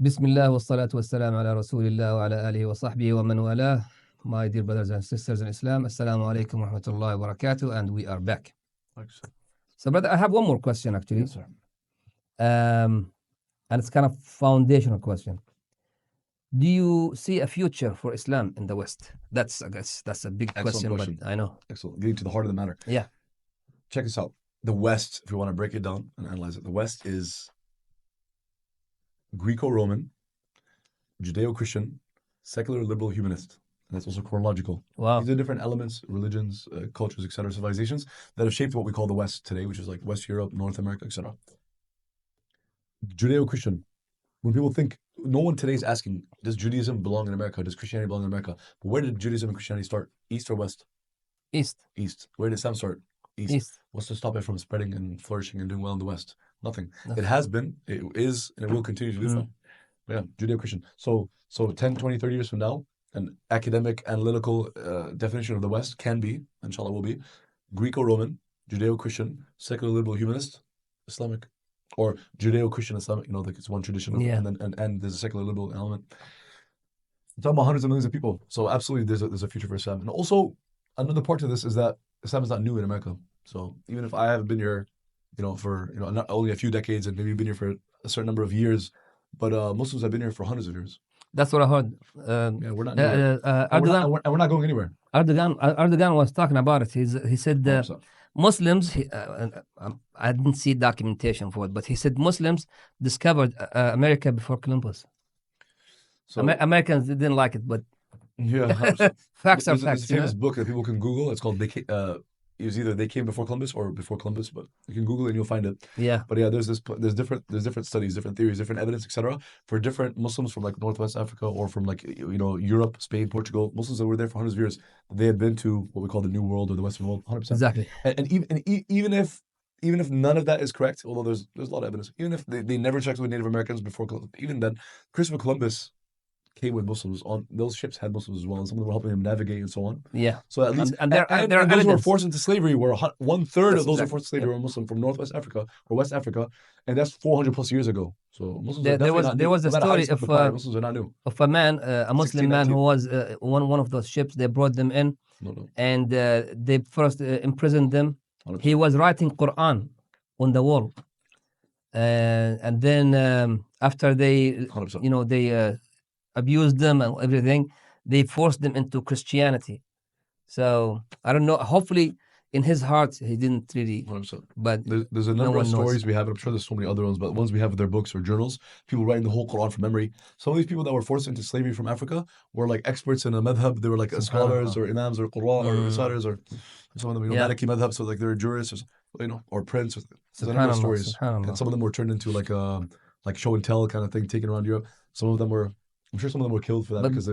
Bismillah wa salatu wa salam ala Rasulillah wa ala alihi wa sahbihi wa man walah. My dear brothers and sisters in Islam, Assalamu Alaikum wa rahmatullahi wa barakatuh, and we are back. So, brother, I have one more question actually. Yes, sir. And it's kind of foundational question. Do you see a future for Islam in the West? I guess that's a big Excellent question, but I know. Excellent. Getting to the heart of the matter. Yeah. Check this out. The West, if we want to break it down and analyze it, the West is Greco-Roman, Judeo-Christian, secular, liberal, humanist. And that's also chronological. Wow. These are different elements, religions, cultures, etc., civilizations that have shaped what we call the West today, which is like West Europe, North America, etc. Judeo-Christian. When people think, no one today is asking, does Judaism belong in America? Does Christianity belong in America? But where did Judaism and Christianity start? East or West? East. East. Where did Islam start? East. What's to stop it from spreading and flourishing and doing well in the West? Nothing. It has been, it is, and it will continue to do so. Yeah, Judeo-Christian. So 10, 20, 30 years from now, an academic, analytical definition of the West can be, inshallah will be, Greco-Roman, Judeo-Christian, secular, liberal, humanist, Islamic. Or Judeo-Christian Islamic, like it's one tradition, and there's a secular liberal element. I'm talking about hundreds of millions of people. So absolutely, there's a future for Islam. And also, another part to this is that Islam is not new in America. So even if I haven't been here, for not only a few decades, and maybe you've been here for a certain number of years, but Muslims have been here for hundreds of years. That's what I heard. Yeah, we're not new. And we're not going anywhere. Erdogan was talking about it. He said Muslims, I didn't see documentation for it, but he said Muslims discovered America before Columbus. So Americans didn't like it, but facts are facts. There's a famous book that people can Google. It's called it was either They Came Before Columbus or Before Columbus, but you can Google it and you'll find it. Yeah. But yeah, there's different studies, different theories, different evidence, etc. for different Muslims from like Northwest Africa or from like Europe, Spain, Portugal. Muslims that were there for hundreds of years, they had been to what we call the New World or the Western world, 100%. Exactly. And even if none of that is correct, although there's a lot of evidence, even if they never checked with Native Americans before, even then, Christopher Columbus came with Muslims on those ships, had Muslims as well, and some of them were helping him navigate and so on. Yeah. So at least and those who were forced into slavery were 1/3 of those who were forced into slavery were Muslim from Northwest Africa or West Africa, and that's 400 plus years ago. So Muslims there was a story Muslims are not new. of a man, a Muslim man who was one of those ships. They brought them in, and they first imprisoned them. 100%. He was writing Quran on the wall, and then after they 100%. They abused them and everything, they forced them into Christianity. So I don't know, hopefully in his heart he didn't really 100%. But there's a number of stories we have, and I'm sure there's so many other ones, but ones we have in their books or journals, people writing the whole Quran from memory. Some of these people that were forced into slavery from Africa were like experts in a madhab. They were like scholars or imams or Quran or reciters, or some of them Maliki madhab, so like they were jurists or prince. There's a number of stories, and some of them were turned into like show and tell kind of thing, taken around Europe. Some of them were, I'm sure some of them were killed for that, because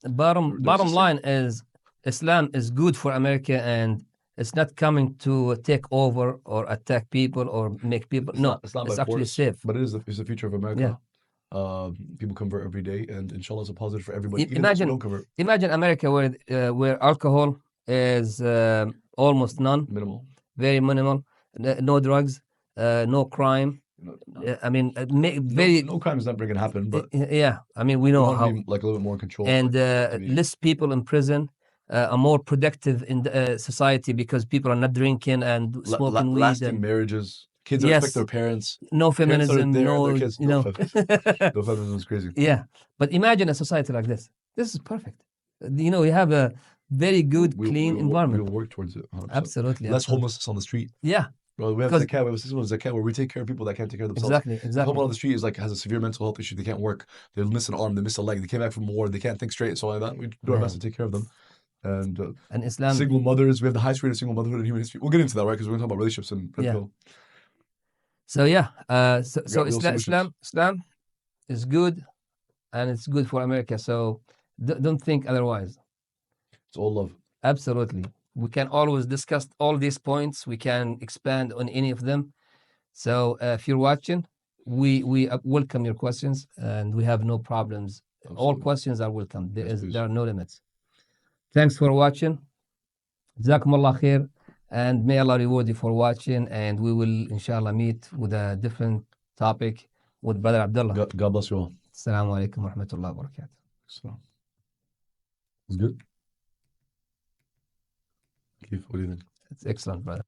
bottom line is Islam is good for America, and it's not coming to take over or attack people or make people. It's actually safe. But it's the future of America. Yeah. People convert every day, and inshallah, it's a positive for everybody. Imagine America where alcohol is almost none, minimal, very minimal, no drugs, no crime. I mean, no crime is never going to happen, but yeah, I mean, we know how, like a little bit more control, and less people in prison, a more productive in the, society, because people are not drinking and smoking weed. Lasting marriages, kids respect their parents. No feminism, no feminism is crazy. Yeah, but imagine a society like this. This is perfect. You have a very good, clean environment. We'll work towards it. 100%. Absolutely. Less homelessness on the street. Yeah. Well, we have zakat. We have a system of zakat where we take care of people that can't take care of themselves. Exactly. Someone on the street has a severe mental health issue. They can't work. They miss an arm. They miss a leg. They came back from war. They can't think straight. So like that, we do our best to take care of them. And Islam, single mothers. We have the highest rate of single motherhood in human history. We'll get into that, right? Because we're going to talk about relationships and So so Islam is good, and it's good for America. So don't think otherwise. It's all love. Absolutely. We can always discuss all these points. We can expand on any of them. So if you're watching, we welcome your questions, and we have no problems. Absolutely. All questions are welcome. There are no limits. Thanks for watching. Jazakumullah khair, and may Allah reward you for watching. And we will, inshallah, meet with a different topic with Brother Abdullah. God bless you all. Assalamu Alaikum wa rahmatullahi wa barakatuh. So, it's good. Keith, what do you think? It's excellent, brother.